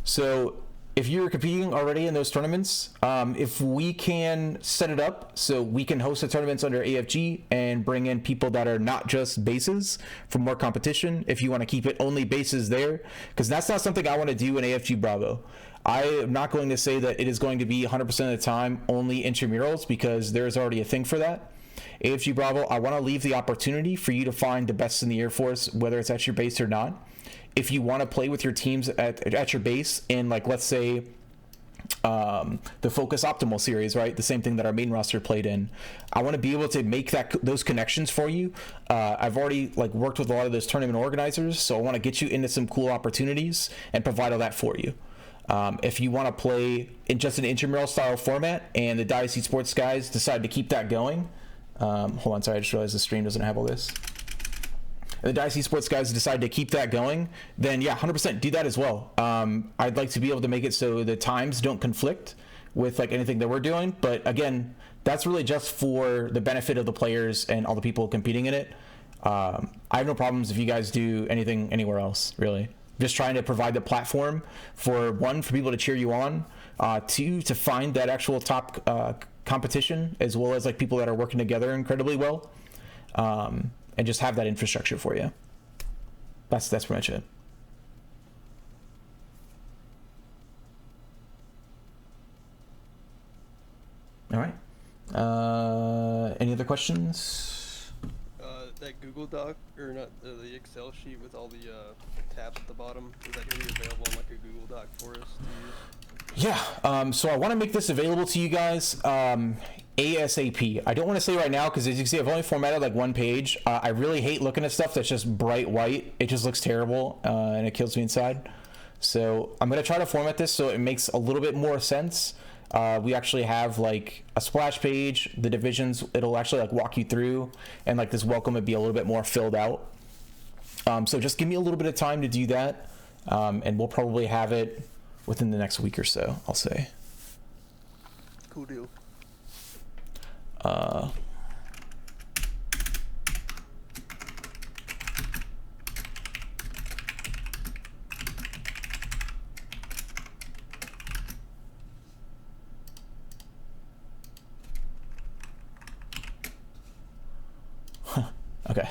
So if you're competing already in those tournaments, if we can set it up so we can host the tournaments under AFG and bring in people that are not just bases for more competition, if you want to keep it only bases there, because that's not something I want to do in AFG Bravo. I am not going to say that it is going to be 100% of the time only intramurals, because there's already a thing for that. AFG Bravo, I want to leave the opportunity for you to find the best in the Air Force, whether it's at your base or not. If you want to play with your teams at your base in, like, let's say the Focus Optimal series, right? The same thing that our main roster played in. I want to be able to make those connections for you. I've already like worked with a lot of those tournament organizers, so I want to get you into some cool opportunities and provide all that for you. If you want to play in just an intramural style format and the DyessEsports guys decide to keep that going, hold on, sorry, I just realized the stream doesn't have all this. And the DyessEsports guys decide to keep that going, then yeah, 100% do that as well. I'd like to be able to make it so the times don't conflict with like anything that we're doing, but again, that's really just for the benefit of the players and all the people competing in it. I have no problems if you guys do anything anywhere else, really. Just trying to provide the platform for one, for people to cheer you on, two, to find that actual top competition, as well as like people that are working together incredibly well. And just have that infrastructure for you. That's pretty much it. All right. Any other questions? That Google Doc, or not, the Excel sheet with all the tabs at the bottom, is that going to be available on like a Google Doc for us to use? Yeah, so I want to make this available to you guys ASAP. I don't want to say right now because, as you can see, I've only formatted like one page. I really hate looking at stuff that's just bright white. It just looks terrible and it kills me inside. So I'm going to try to format this so it makes a little bit more sense. We actually have like a splash page, the divisions, it'll actually like walk you through, and like this welcome would be a little bit more filled out. So just give me a little bit of time to do that, and we'll probably have it within the next week or so, I'll say. Cool deal. Okay.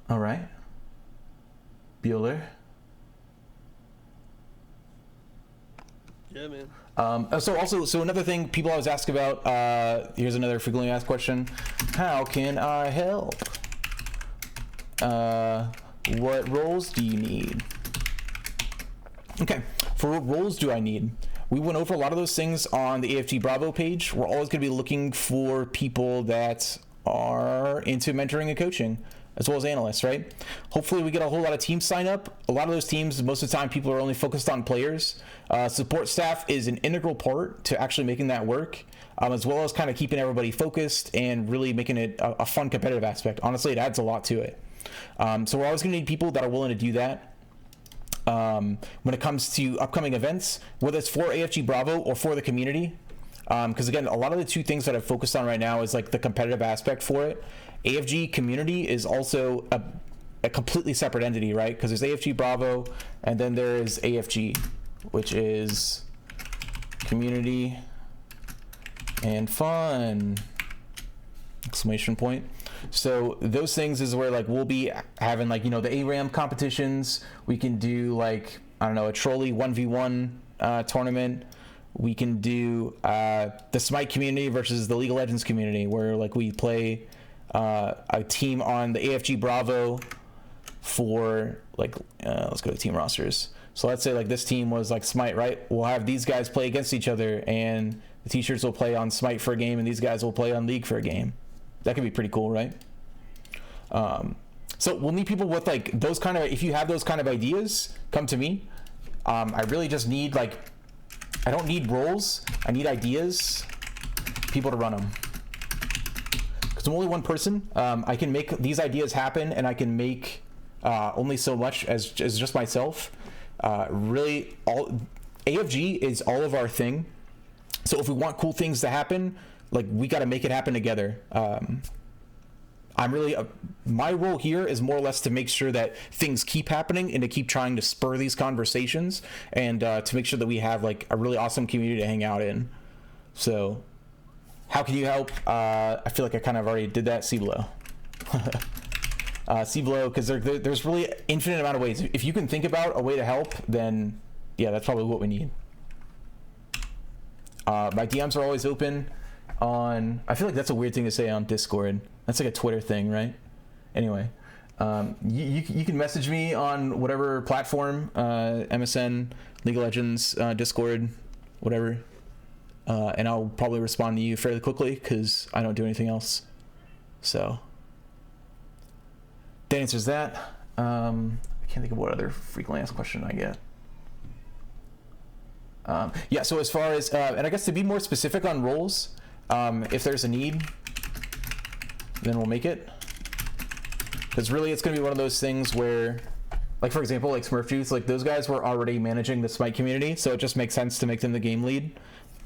All right. Bueller. Yeah, man. So another thing people always ask about, here's another frequently asked question. How can I help? What roles do you need? Okay, for what roles do I need? We went over a lot of those things on the AFG Bravo page. We're always going to be looking for people that are into mentoring and coaching, as well as analysts, right? Hopefully we get a whole lot of teams sign up. A lot of those teams, most of the time, people are only focused on players. Support staff is an integral part to actually making that work, as well as kind of keeping everybody focused and really making it a fun competitive aspect. Honestly, it adds a lot to it. So we're always going to need people that are willing to do that. When it comes to upcoming events, whether it's for AFG Bravo or for the community, because again, a lot of the two things that I've focused on right now is like the competitive aspect for it. AFG community is also a completely separate entity, right? Because there's AFG Bravo and then there is AFG, which is community and fun, exclamation point. So those things is where like we'll be having like, you know, the ARAM competitions. We can do like, I don't know, a trolley 1v1 tournament. We can do the SMITE community versus the League of Legends community, where like we play a team on the AFG Bravo for like, let's go to team rosters. So let's say like this team was like SMITE, right? We'll have these guys play against each other, and the t-shirts will play on SMITE for a game, and these guys will play on League for a game. That could be pretty cool, right? So we'll need people with like those kind of, if you have those kind of ideas, come to me. I really just need like, I don't need roles, I need ideas, people to run them. Because I'm only one person, I can make these ideas happen, and I can make only so much as just myself. Really, AFG is all of our thing. So if we want cool things to happen, like we got to make it happen together. I'm really my role here is more or less to make sure that things keep happening and to keep trying to spur these conversations, and to make sure that we have like a really awesome community to hang out in. So how can you help? I feel like I kind of already did that. See below. See below, because there's really infinite amount of ways. If you can think about a way to help, then yeah, that's probably what we need. My DMs are always open on, I feel like that's a weird thing to say on Discord. That's like a Twitter thing, right? Anyway, you can message me on whatever platform, MSN, League of Legends, Discord, whatever, and I'll probably respond to you fairly quickly because I don't do anything else. So that answers that. I can't think of what other frequently asked question I get. Yeah, so as far as, and I guess to be more specific on roles, if there's a need, then we'll make it. Because really it's going to be one of those things where, like for example, like Smurphjuice, like those guys were already managing the SMITE community, so it just makes sense to make them the game lead.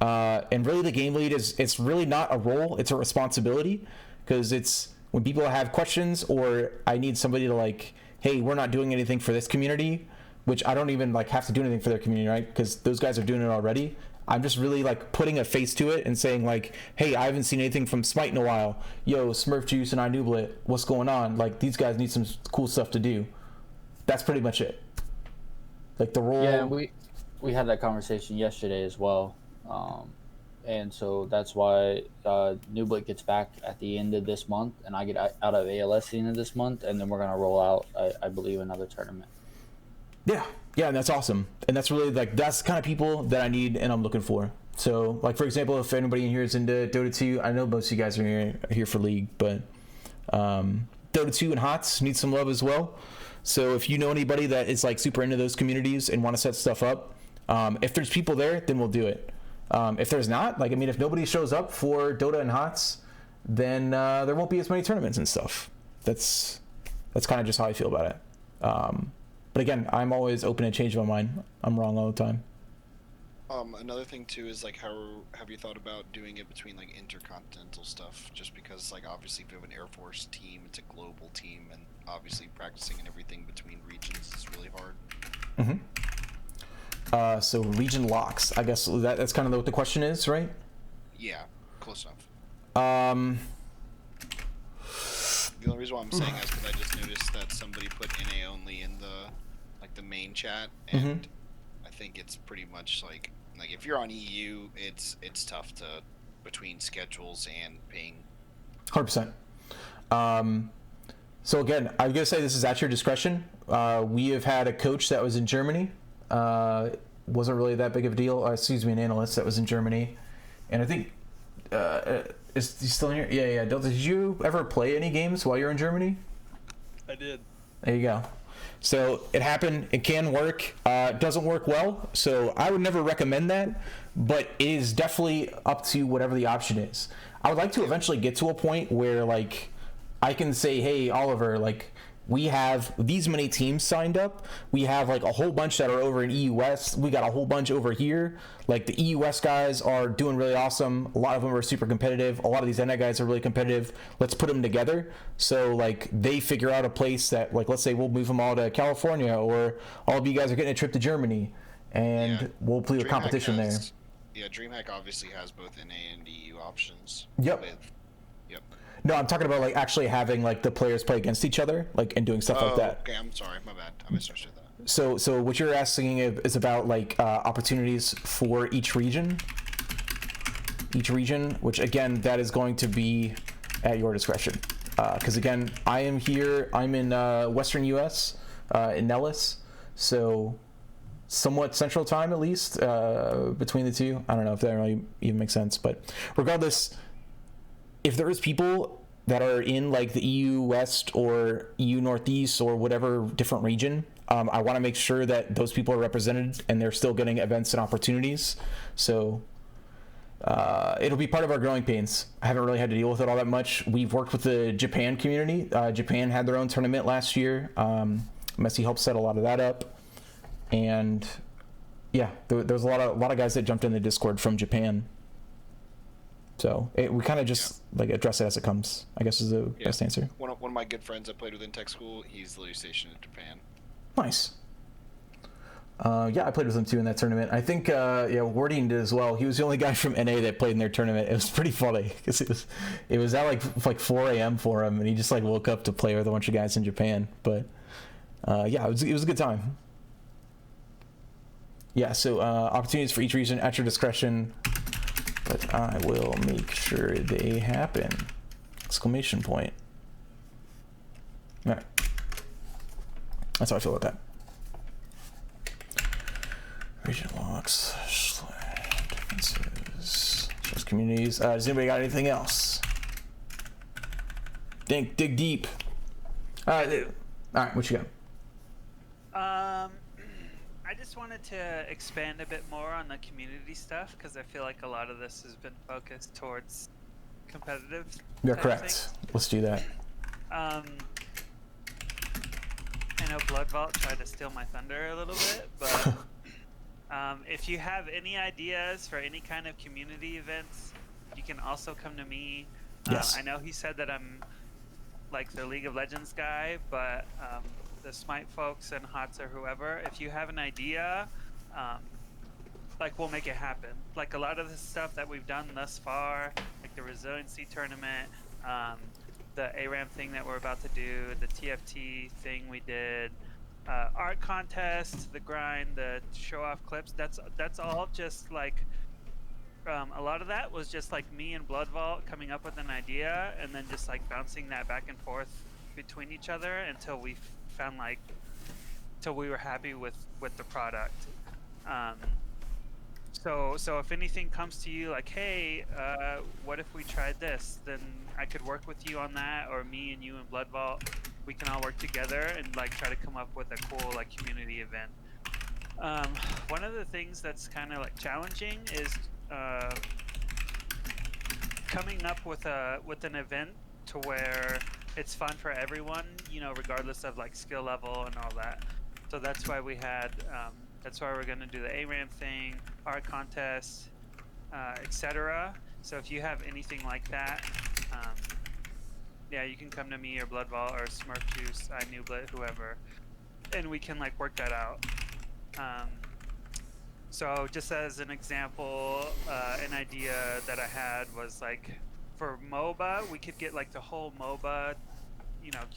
And really the game lead it's really not a role, it's a responsibility, because it's when people have questions or I need somebody to like, hey, we're not doing anything for this community, which I don't even like have to do anything for their community, right? Because those guys are doing it already. I'm just really like putting a face to it and saying like, hey, I haven't seen anything from SMITE in a while. Yo, Smurphjuice and iNublet, what's going on? Like these guys need some cool stuff to do. That's pretty much it. Like the role. Yeah, we had that conversation yesterday as well. And so that's why Nublet gets back at the end of this month, and I get out of ALS at the end of this month, and then we're gonna roll out, I believe, another tournament. Yeah, and that's awesome. And that's really like, that's the kind of people that I need and I'm looking for. So like, for example, if anybody in here is into Dota 2, I know most of you guys are here for League, but Dota 2 and HOTS need some love as well. So if you know anybody that is like super into those communities and want to set stuff up, if there's people there, then we'll do it. If there's not, like, I mean, if nobody shows up for Dota and HOTS, then there won't be as many tournaments and stuff. That's kind of just how I feel about it. But again, I'm always open to change my mind. I'm wrong all the time. Another thing too is like, how have you thought about doing it between like intercontinental stuff? Just because like obviously if you have an Air Force team, it's a global team, and obviously practicing and everything between regions is really hard. So region locks, I guess that's kind of what the question is, right? Yeah, close enough. The only reason why I'm saying that is because I just noticed that somebody put NA only in the main chat, and I think it's pretty much like if you're on EU, it's tough to between schedules and paying. 100%. So again, I'm gonna say this is at your discretion. We have had a coach that was in Germany. Wasn't really that big of a deal. An analyst that was in Germany, and I think is he still in here? Yeah. Delta, did you ever play any games while you're in Germany? I did. There you go. So it happened. It can work. It doesn't work well. So I would never recommend that, but it is definitely up to whatever the option is. I would like to eventually get to a point where like I can say, hey, Oliver, like we have these many teams signed up. We have like a whole bunch that are over in EUS. We got a whole bunch over here. Like the EUS guys are doing really awesome. A lot of them are super competitive. A lot of these NA guys are really competitive. Let's put them together. So like they figure out a place that like, let's say we'll move them all to California, or all of you guys are getting a trip to Germany, and we'll play a competition there. Yeah, DreamHack obviously has both NA and EU options. Yep. No, I'm talking about like actually having like the players play against each other, like, and doing stuff like that. Okay, I'm sorry, my bad. I misunderstood that. So what you're asking is about like opportunities for each region, which again, that is going to be at your discretion. Because again, I am here. I'm in Western U.S. In Nellis, so somewhat Central Time at least between the two. I don't know if that really even makes sense, but regardless. If there is people that are in like the EU West or EU Northeast or whatever different region, I want to make sure that those people are represented and they're still getting events and opportunities. So it'll be part of our growing pains. I haven't really had to deal with it all that much. We've worked with the Japan community. Japan had their own tournament last year. Messi helped set a lot of that up. And yeah, there was a lot of guys that jumped in the Discord from Japan. So we kind of just like address it as it comes, I guess is the best answer. One of my good friends I played with in tech school, he's literally stationed in Japan. Nice. Yeah, I played with him too in that tournament. I think Warding did as well. He was the only guy from NA that played in their tournament. It was pretty funny because it was at like 4 a.m. for him, and he just like woke up to play with a bunch of guys in Japan. But yeah, it was a good time. Yeah, so opportunities for each region at your discretion. But I will make sure they happen! Exclamation point. All right. That's how I feel about that. Region locks, differences, just communities. Does anybody got anything else? Dig deep. All right, what you got? I just wanted to expand a bit more on the community stuff because I feel like a lot of this has been focused towards competitive. You're correct. Let's do that. I know Blood Vault tried to steal my thunder a little bit, but if you have any ideas for any kind of community events, you can also come to me. Yes. I know he said that I'm like the League of Legends guy, but the SMITE folks and HOTS or whoever, if you have an idea, like we'll make it happen. Like a lot of the stuff that we've done thus far, like the resiliency tournament, the ARAM thing that we're about to do, the TFT thing we did, art contest, the grind, the show off clips, that's all just like a lot of that was just like me and Blood Vault coming up with an idea and then just like bouncing that back and forth between each other until we found like till we were happy with the product. So if anything comes to you like, hey, what if we tried this, then I could work with you on that, or me and you and Blood Vault, we can all work together and like try to come up with a cool like community event. One of the things that's kind of like challenging is coming up with an event to where it's fun for everyone, regardless of like skill level and all that. So that's why we had that's why we're gonna do the ARAM thing, art contest, etc. So if you have anything like that, yeah, you can come to me or Bloodball or Smurphjuice, iNewblet, whoever, and we can like work that out. So just as an example, an idea that I had was like for Moba, we could get like the whole Moba,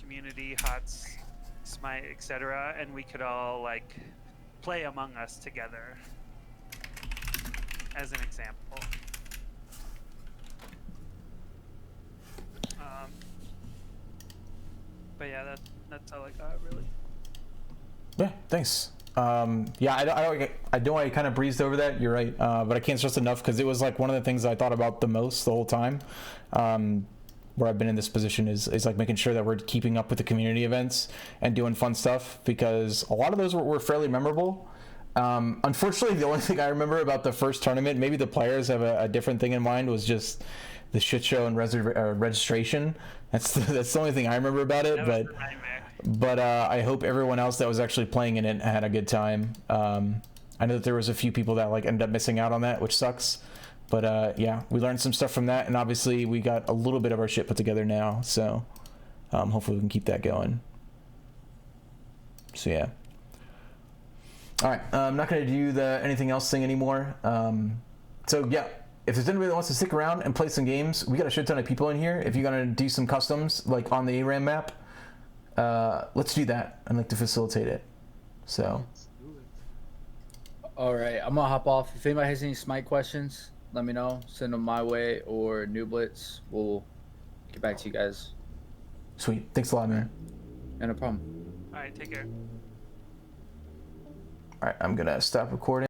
community, HOTS, SMITE, etc., and we could all like play Among Us together, as an example. But yeah, that's all I got really. Yeah, thanks. Yeah, I know I kind of breezed over that. You're right, but I can't stress enough because it was like one of the things I thought about the most the whole time. Where I've been in this position is like making sure that we're keeping up with the community events and doing fun stuff, because a lot of those were fairly memorable. Unfortunately, the only thing I remember about the first tournament, maybe the players have a different thing in mind, was just the shit show and registration. That's the only thing I remember about it. But I hope everyone else that was actually playing in it had a good time. I know that there was a few people that like ended up missing out on that, which sucks. But yeah, we learned some stuff from that, and obviously we got a little bit of our shit put together now. So hopefully we can keep that going. So yeah. All right, I'm not gonna do the anything else thing anymore. So yeah, if there's anybody that wants to stick around and play some games, we got a shit ton of people in here. If you're gonna do some customs like on the ARAM map, let's do that. I'd like to facilitate it. So. All right, I'm gonna hop off. If anybody has any SMITE questions, let me know. Send them my way or Newblitz. We'll get back to you guys. Sweet. Thanks a lot, man. Yeah, no problem. All right, take care. All right, I'm gonna stop recording.